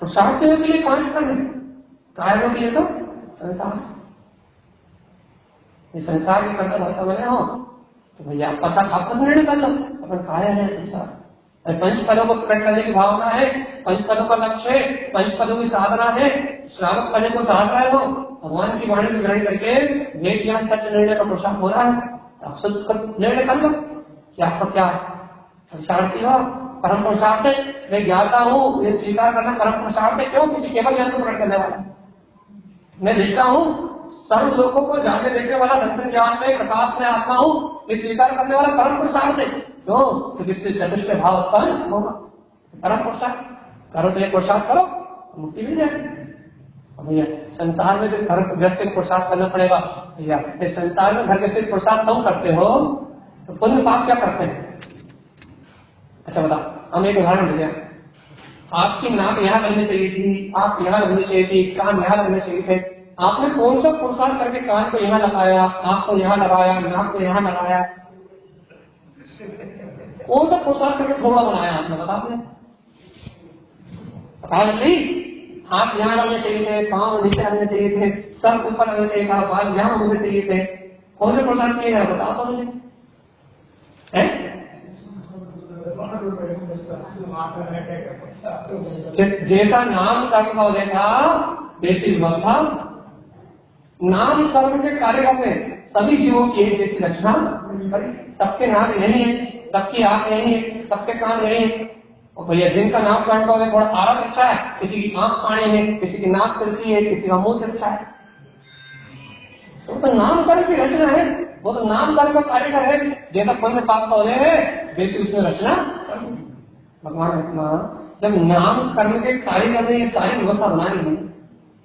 पुरुषार्थियों के लिए 5 पद है, कायरों के लिए तो संसार। ये संसार के कर्तव्य होता बने हो तो भैया पता आप सब निर्णय कर लो, अपन कायर है संसार। पंचपदों को प्रकट करने की भावना है, पंचपदों का लक्ष्य है, पंचपदों की साधना है, श्रावक करने को चाह रहे हो, भगवान की वाणी को ग्रहण करके वेद ज्ञान सत्य निर्णय का पुरुषार्थ हो रहा है, तो आप सब निर्णय कर लो कि आपका क्या पुरुषार्थी हो, परम पुरुषार्थ है। मैं ज्ञाता हूँ, ये स्वीकार करना परम पुरुषार्थ है। क्यों? क्योंकि केवल ज्ञान को प्रकट करने वाला मैं दिखता हूँ, सर्व लोगों को जानने देखने वाला, दर्शन ज्ञान में प्रकाश में आत्मा हूँ, ये स्वीकार करने वाला परम पुरुषार्थ है। क्यों? तो इससे चतुष्ट भाव उत्पन्न होगा, परम पुरुषार्थ करो, तो ये पुरुषार्थ करो, मुक्ति मिल जाएगी। भैया संसार में जो घर गृहस्थी को पुरुषार्थ करना पड़ेगा, भैया संसार में घर गृहस्थी पुरुषार्थ तुम करते हो तो पुण्य पाप क्या करते हैं? अच्छा बताओ, हम एक उदाहरण दिया, आपकी नाक यहाँ लगनी चाहिए थी, आप यहाँ लगनी चाहिए थी, कान यहाँ लगने चाहिए थे, आपने कौन सा पुरुषार्थ करके कान को यहाँ लगाया, आंख को यहाँ लगाया, नाक को यहाँ लगाया? कौन सा पुरुषार्थ करके थोड़ा बनाया आपने? बताओ, हाथ यहाँ लगने चाहिए थे, पांव नीचे लगने चाहिए थे, सर ऊपर लगने चाहिए था, बाल यहाँ होने चाहिए थे, कौन से पुरुषार्थ किए हैं? बताओ तो मुझे। जैसा नाम कर्म का देखा वैसी व्यवस्था, नाम कर्म के कार्य में सभी जीवों की एक जैसी रचना, सबके नाम यही है, सबकी आंख यही है, सबके कान यही है। और भैया जिनका नाम कर्ण का थोड़ा आरा अच्छा है, किसी की आंख पानी है, किसी की नाक तिरछी है, किसी का मुंह तिरछा है, तो नाम कर्म की रचना है, वो तो नाम कर्म का कार्यकर है। जैसा पुण्य पाप का उदय है वैसे उसमें रचना भगवान आत्मा जब नाम कर्म के कार्य करने ये सारी व्यवस्था बनानी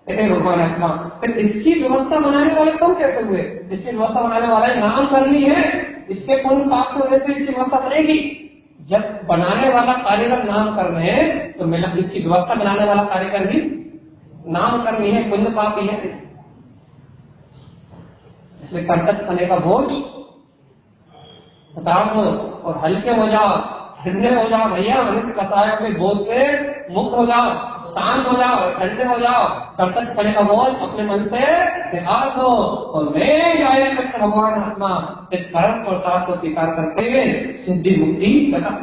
है भगवान आत्मा, फिर इसकी व्यवस्था बनाने वाले कौन कैसे हुए? इसकी व्यवस्था बनाने वाला नाम करनी है, इसके पुण्य पाप की वजह से इसकी व्यवस्था बनेगी। जब बनाने वाला कार्यकर नाम कर्म है तो मेरा इसकी व्यवस्था बनाने वाला कार्यकर भी नाम कर्म ही है, पुण्य पाप ही है। इसलिए कर्तव्य करने का बोझ बताओ और हल्के हो जाओ, ठंडे हो जाओ भैया, अनित कसायों के बोझ से मुक्त हो जाओ, शांत हो जाओ, ठंडे हो जाओ, कर्तव्य करने का बोझ अपने मन से निकाल दो और मैं जाए तक भगवान आत्मा इस परम प्रसाद को स्वीकार करके सिद्धि मुक्ति तथा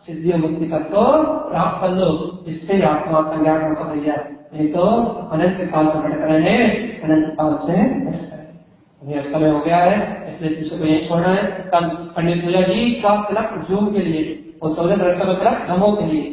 सिद्धि मुक्ति तक को प्राप्त कर लो। इससे आत्मा कल्याण होगा भैया, नहीं तो अनंत काल से भटक रहे हैं, अनंत काल से ये समय हो गया है, इसलिए इस को यही छोड़ना है। कल पंडित पूजा जी का तिलक जूम के लिए और 14 तिलक धमों के लिए